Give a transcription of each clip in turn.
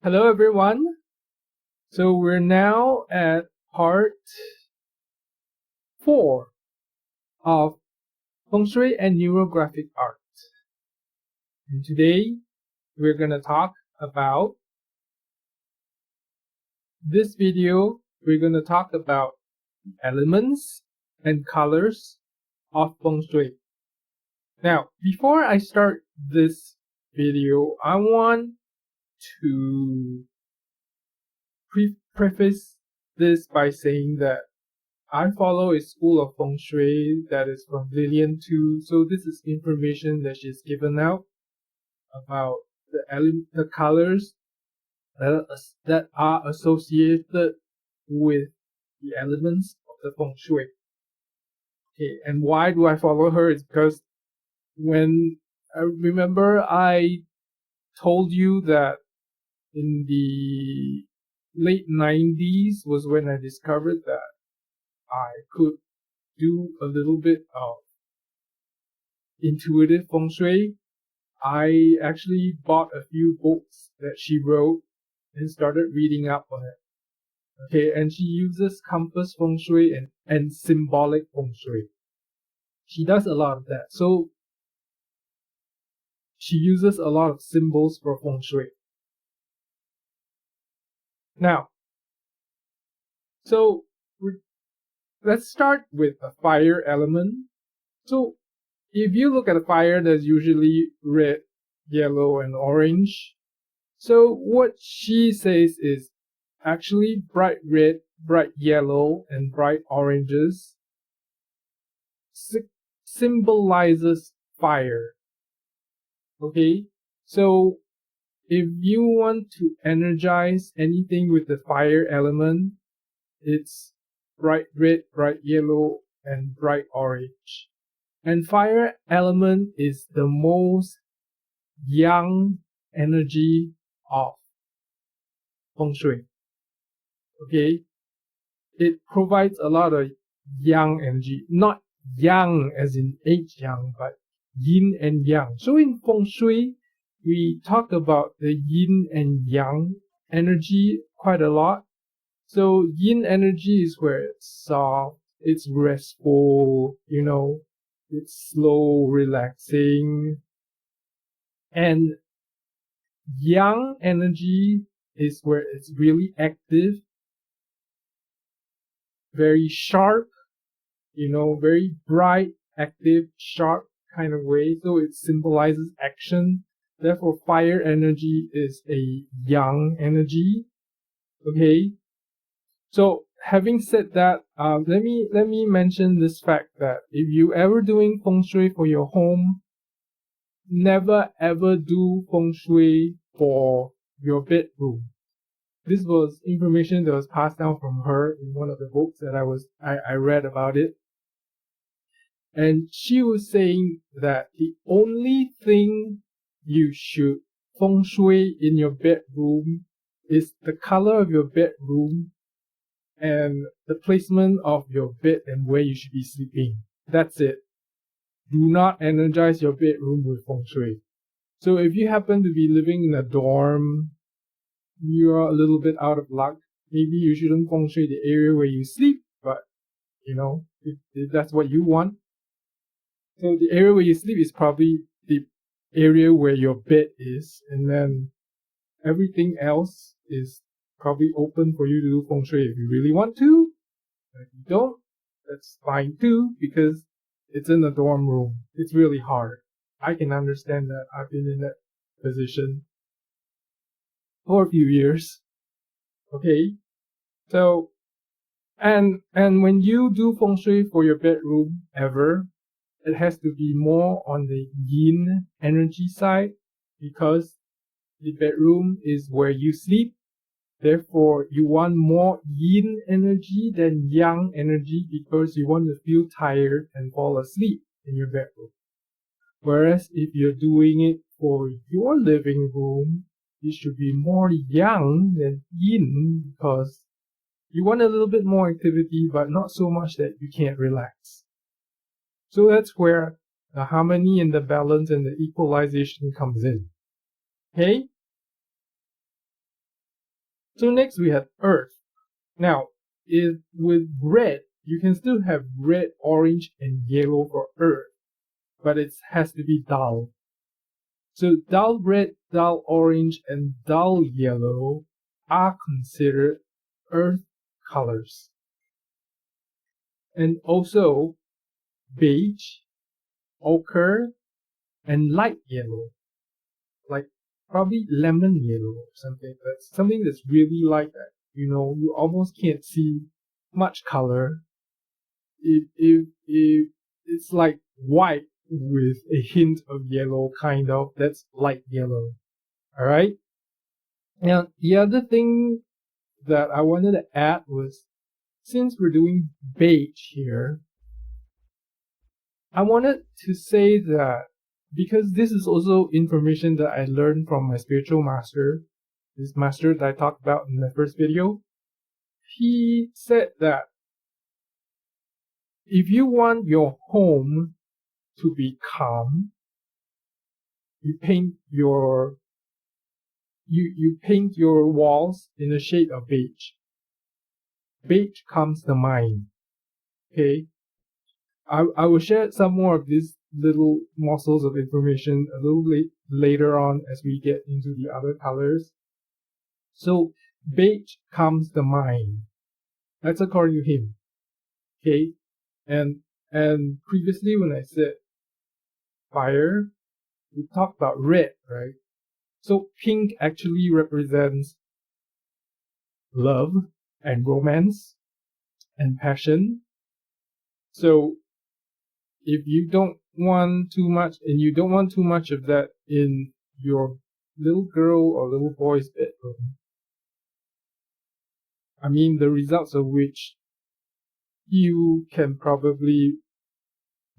Hello everyone. So we're now at part 4 of Fengshui and Neurographic Art. And today we're going to talk about we're going to talk about elements and colors of Fengshui. Now, before I start this video, I want to preface this by saying that I follow a school of Feng Shui that is from Lillian too, so this is information that she's given out about the colors that are associated with the elements of the Feng Shui. Okay, and why do I follow her? It's because when I remember I told you that in the late 90s was when I discovered that I could do a little bit of intuitive feng shui. I actually bought a few books that she wrote and started reading up on it. Okay, and she uses compass feng shui and symbolic feng shui. She does a lot of that. So she uses a lot of symbols for feng shui. Now, so let's start with a fire element. So if you look at a fire, there's usually red, yellow, and orange. So what she says is actually bright red, bright yellow, and bright oranges symbolizes fire. Okay, so if you want to energize anything with the fire element, it's bright red, bright yellow, and bright orange. And fire element is the most yang energy of feng shui. Okay, it provides a lot of yang energy, not yang as in H yang, but yin and yang. So in feng shui, we talk about the yin and yang energy quite a lot. So yin energy is where it's soft, it's restful, it's slow, relaxing. And yang energy is where it's really active, very sharp, very bright, active, sharp kind of way. So it symbolizes action. Therefore, fire energy is a yang energy. Okay. So having said that, let me mention this fact that if you ever doing feng shui for your home, never ever do feng shui for your bedroom. This was information that was passed down from her in one of the books that I read about it. And she was saying that the only thing you should feng shui in your bedroom is the color of your bedroom and the placement of your bed and where you should be sleeping. That's it. Do not energize your bedroom with feng shui. So if you happen to be living in a dorm, you're a little bit out of luck. Maybe you shouldn't feng shui the area where you sleep, but if that's what you want. So the area where you sleep is probably the area where your bed is, and then everything else is probably open for you to do feng shui if you really want to. But if you don't, that's fine too, because it's in the dorm room. It's really hard. I can understand that. I've been in that position for a few years. Okay, so and when you do feng shui for your bedroom ever, it has to be more on the yin energy side, because the bedroom is where you sleep. Therefore, you want more yin energy than yang energy, because you want to feel tired and fall asleep in your bedroom. Whereas if you're doing it for your living room, it should be more yang than yin, because you want a little bit more activity, but not so much that you can't relax. So that's where the harmony and the balance and the equalization comes in. Okay? So next we have earth. Now, if with red, you can still have red, orange, and yellow for earth, but it has to be dull. So dull red, dull orange, and dull yellow are considered earth colors. And also beige, ochre, and light yellow, like probably lemon yellow or something. That's something that's really like that. You almost can't see much color. If it's like white with a hint of yellow, kind of, that's light yellow. All right. Now the other thing that I wanted to add was, since we're doing beige here, I wanted to say that, because this is also information that I learned from my spiritual master, this master that I talked about in the first video. He said that if you want your home to be calm, you paint your walls in a shade of beige. Beige calms the mind. Okay, I will share some more of these little morsels of information a little later on as we get into the other colors. So beige calms the mind. That's according to him. Okay, and previously when I said fire, we talked about red, right? So pink actually represents love and romance and passion. So if you don't want too much, and you don't want too much of that in your little girl or little boy's bedroom, I mean, the results of which you can probably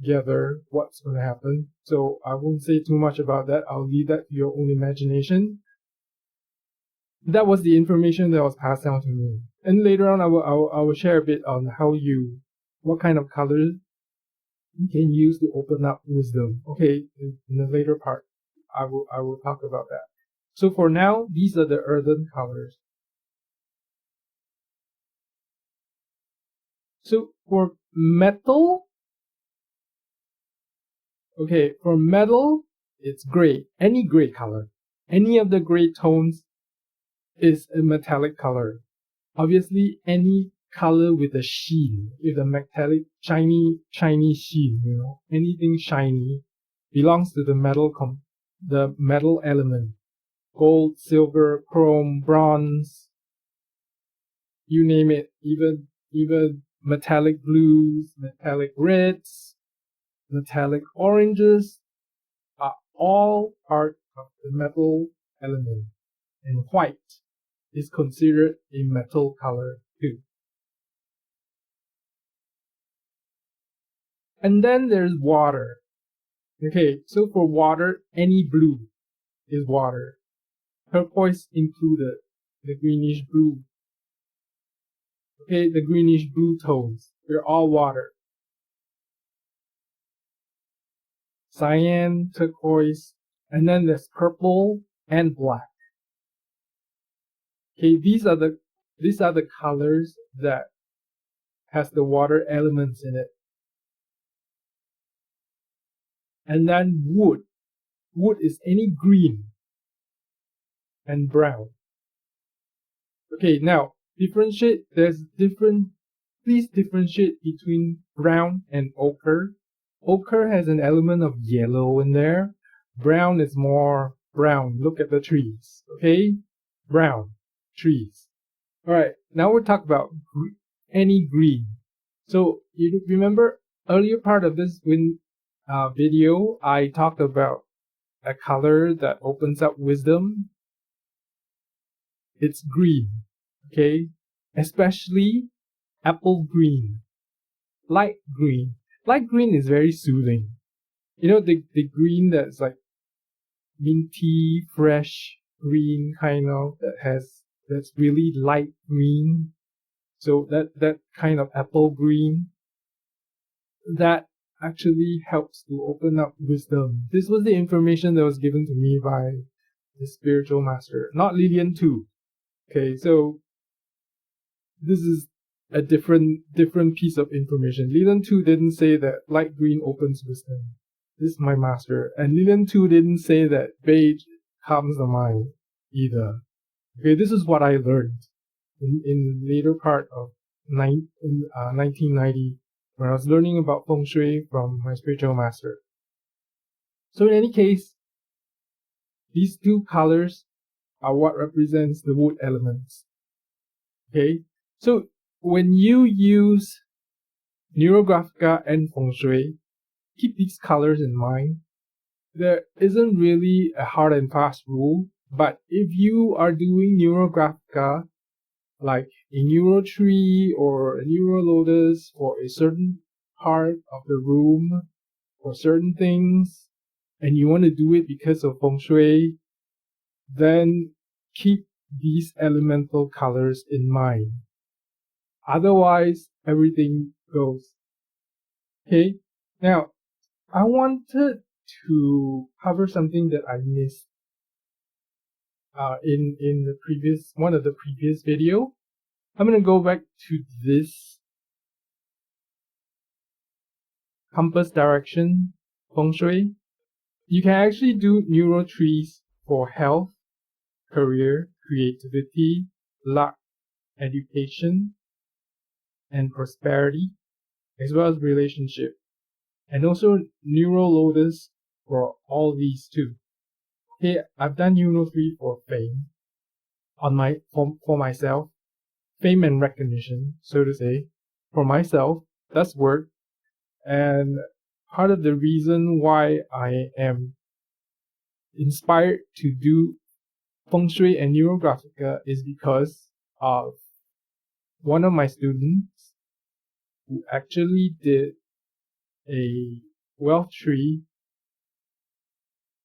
gather what's going to happen. So I won't say too much about that. I'll leave that to your own imagination. That was the information that was passed down to me. And later on, I will share a bit on what kind of colors you can use to open up wisdom. Okay, in the later part, I will talk about that. So for now, these are the earthen colors. So for metal, it's gray. Any gray color. Any of the gray tones is a metallic color. Obviously, any color with a sheen, with a metallic, shiny sheen, anything shiny belongs to the metal element. Gold, silver, chrome, bronze, you name it, even metallic blues, metallic reds, metallic oranges are all part of the metal element. And white is considered a metal color too. And then there's water. Okay, so for water, any blue is water. Turquoise included, the greenish blue. Okay, the greenish blue tones, they're all water. Cyan, turquoise, and then there's purple and black. Okay, these are the colors that has the water elements in it. And then wood. Wood is any green and brown. Okay, now please differentiate between brown and ochre. Ochre has an element of yellow in there. Brown is more brown. Look at the trees. Okay, brown trees. All right, now we're talking about any green. So you remember earlier part of this video, I talked about a color that opens up wisdom. It's green. Okay, especially apple green, light green. Light green is very soothing. The green that's like minty, fresh green kind of, that's really light green. So that kind of apple green, that actually helps to open up wisdom. This was the information that was given to me by the spiritual master, not Lillian too. Okay, so this is a different piece of information. Leland 2 didn't say that light green opens wisdom. This is my master. And Leland 2 didn't say that beige calms the mind either. Okay, this is what I learned in the later part of 1990 when I was learning about Feng Shui from my spiritual master. So in any case, these two colors are what represents the wood elements. Okay, so when you use Neurographica and Feng Shui, keep these colors in mind. There isn't really a hard and fast rule, but if you are doing Neurographica, like a Neuro tree or a Neuro lotus for a certain part of the room for certain things, and you want to do it because of Feng Shui, then keep these elemental colors in mind. Otherwise, everything goes. Okay, now I wanted to cover something that I missed in the previous one of the previous video. I'm gonna go back to this compass direction Feng Shui. You can actually do neural trees for health, career, creativity, luck, education, and prosperity, as well as relationship, and also neural lotus for all these too. Okay, I've done Neural 3 for fame for myself, fame and recognition, so to say, for myself. That's work, and part of the reason why I am inspired to do Feng Shui and Neurographica is because of one of my students who actually did a wealth tree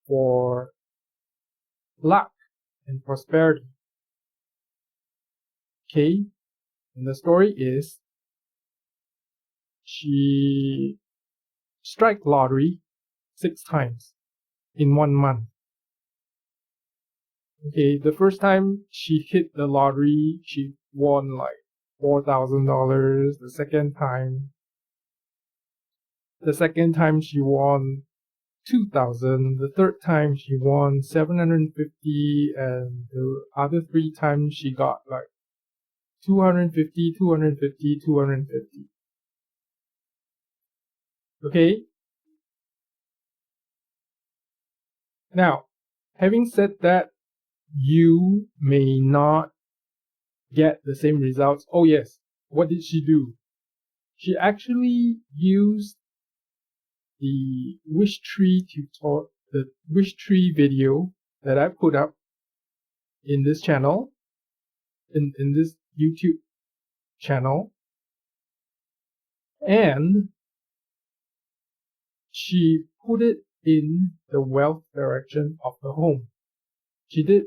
for luck and prosperity. Okay, and the story is she struck lottery 6 times in 1 month. Okay, the first time she hit the lottery, she won like $4,000. The second time she won 2,000. The third time she won 750, and the other 3 times she got like 250, 250, 250. Okay. Now, having said that, you may not get the same results. Oh yes, what did she do? She actually used the wish tree video that I put up in this channel, in this YouTube channel, and she put it in the wealth direction of the home. She did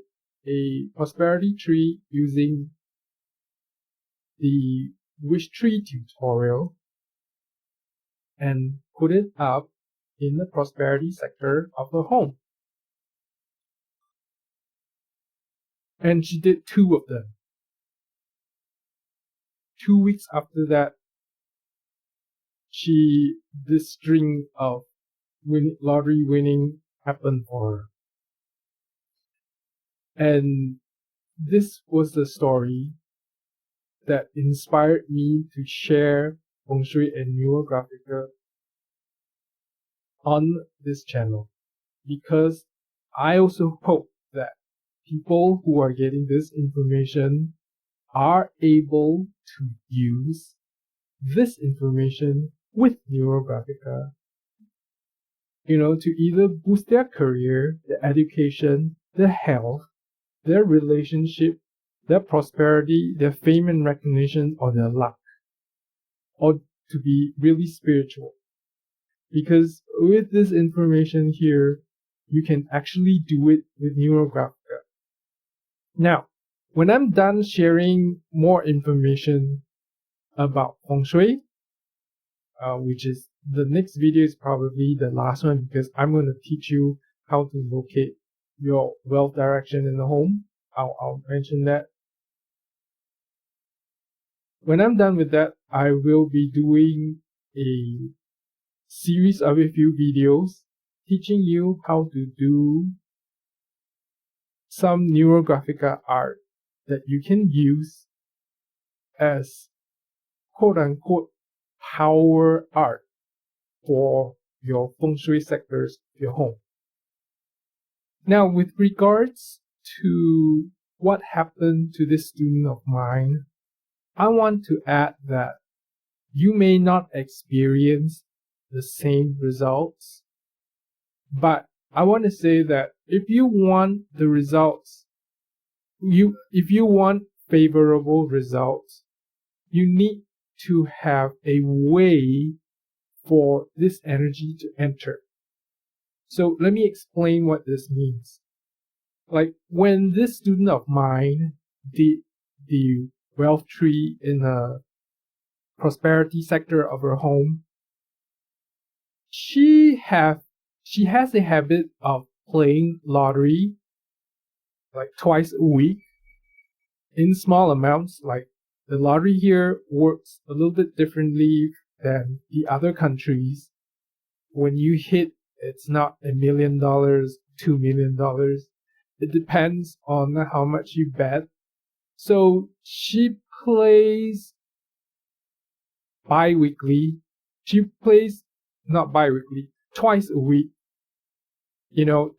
a prosperity tree using the wish tree tutorial and put it up in the prosperity sector of the home. And she did 2 of them. 2 weeks after that, this string of lottery winning happened for her. And this was the story that inspired me to share Feng Shui and Neurographica on this channel, because I also hope that people who are getting this information are able to use this information with Neurographica, to either boost their career, their education, their health, their relationship, their prosperity, their fame and recognition, or their luck, or to be really spiritual. Because with this information here, you can actually do it with Neurographica. Now, when I'm done sharing more information about Feng Shui, which is the next video is probably the last one, because I'm going to teach you how to locate your wealth direction in the home. I'll mention that When I'm done with that, I will be doing a series of a few videos teaching you how to do some neurographica art that you can use as quote unquote power art for your feng shui sectors of your home. Now, with regards to what happened to this student of mine, I want to add that you may not experience the same results, but I want to say that if you want the results, if you want favorable results, you need to have a way for this energy to enter. So let me explain what this means. Like when this student of mine did the wealth tree in a prosperity sector of her home, she has a habit of playing lottery like twice a week in small amounts. Like the lottery here works a little bit differently than the other countries. When you hit, it's not $1 million, $2 million. It depends on how much you bet. So she plays bi-weekly. She plays not bi-weekly, twice a week.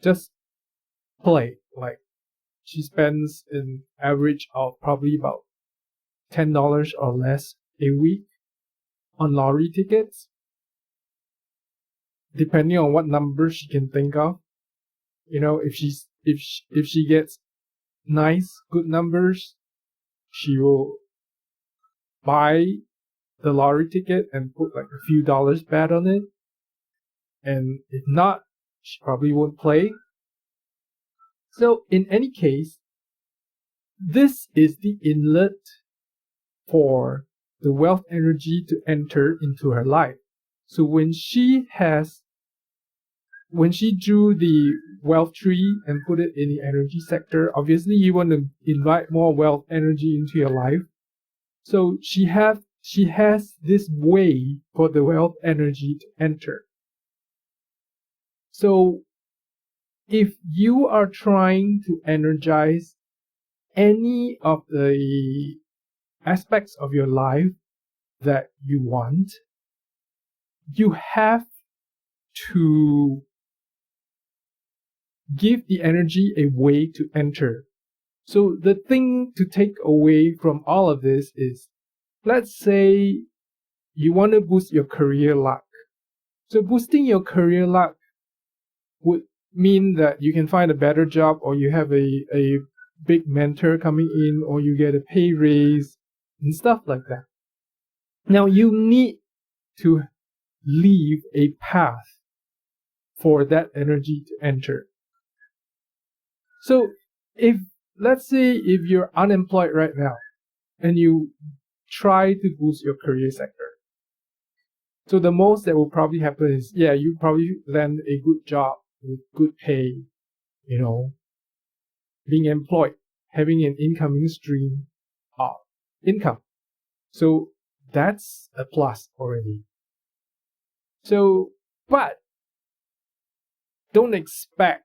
Just play. Like she spends an average of probably about $10 or less a week on lottery tickets, depending on what number she can think of. If she gets nice, good numbers, she will buy the lottery ticket and put like a few dollars bet on it. And if not, she probably won't play. So in any case, this is the inlet for the wealth energy to enter into her life. So when she drew the wealth tree and put it in the energy sector, obviously you want to invite more wealth energy into your life. So she has this way for the wealth energy to enter. So if you are trying to energize any of the aspects of your life that you want, you have to give the energy a way to enter. So the thing to take away from all of this is, let's say you want to boost your career luck. So boosting your career luck would mean that you can find a better job, or you have a big mentor coming in, or you get a pay raise and stuff like that. Now you need to leave a path for that energy to enter. So let's say if you're unemployed right now and you try to boost your career sector, so the most that will probably happen is, you probably land a good job with good pay, being employed, having an incoming stream of income. So that's a plus already. So, but don't expect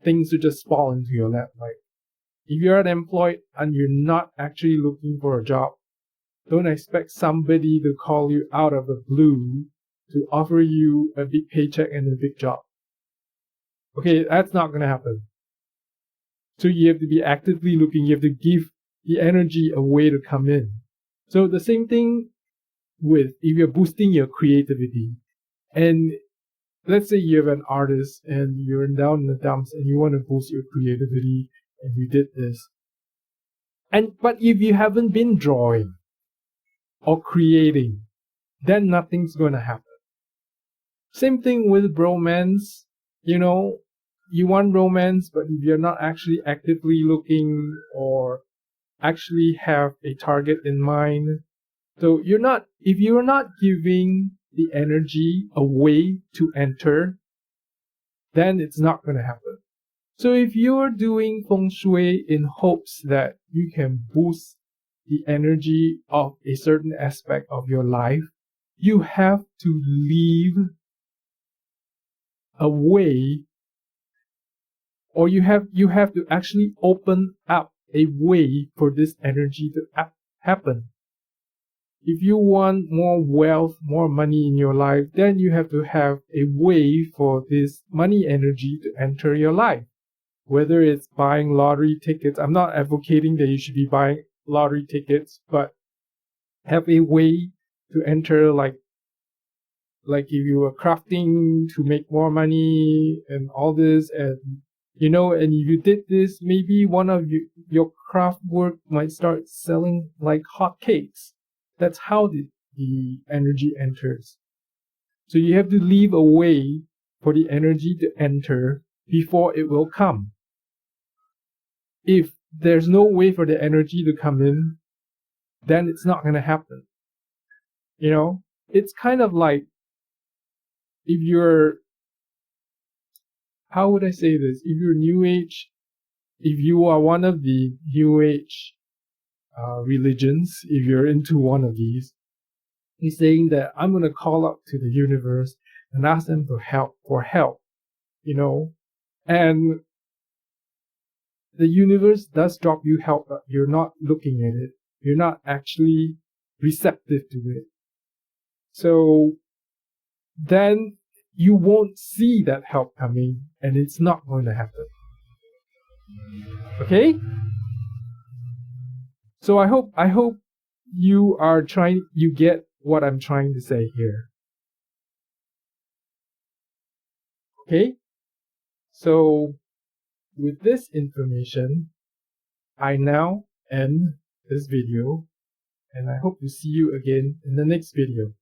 things to just fall into your lap. Like if you're unemployed and you're not actually looking for a job, don't expect somebody to call you out of the blue to offer you a big paycheck and a big job. Okay, that's not going to happen. So you have to be actively looking. You have to give the energy a way to come in. So the same thing with if you're boosting your creativity, and let's say you're an artist and you're down in the dumps and you want to boost your creativity and you did this. But if you haven't been drawing or creating, then nothing's going to happen. Same thing with romance. You want romance, but if you're not actually actively looking or actually have a target in mind, so if you're not giving the energy a way to enter, then it's not going to happen. So if you're doing feng shui in hopes that you can boost the energy of a certain aspect of your life, you have to leave a way, or you have to actually open up a way for this energy to happen. If you want more wealth, more money in your life, then you have to have a way for this money energy to enter your life. Whether it's buying lottery tickets, I'm not advocating that you should be buying lottery tickets, but have a way to enter, like if you were crafting to make more money and all this, and and if you did this, maybe one of your craft work might start selling like hotcakes. That's how the energy enters. So you have to leave a way for the energy to enter before it will come. If there's no way for the energy to come in, then it's not going to happen. It's kind of like, if you're, how would I say this? If you're New Age, if you are one of the New Age religions, if you're into one of these, he's saying that I'm going to call up to the universe and ask them for help, and the universe does drop you help, but you're not looking at it. You're not actually receptive to it. So then you won't see that help coming, and it's not going to happen. Okay? So I hope you get what I'm trying to say here. Okay? So with this information, I now end this video, and I hope to see you again in the next video.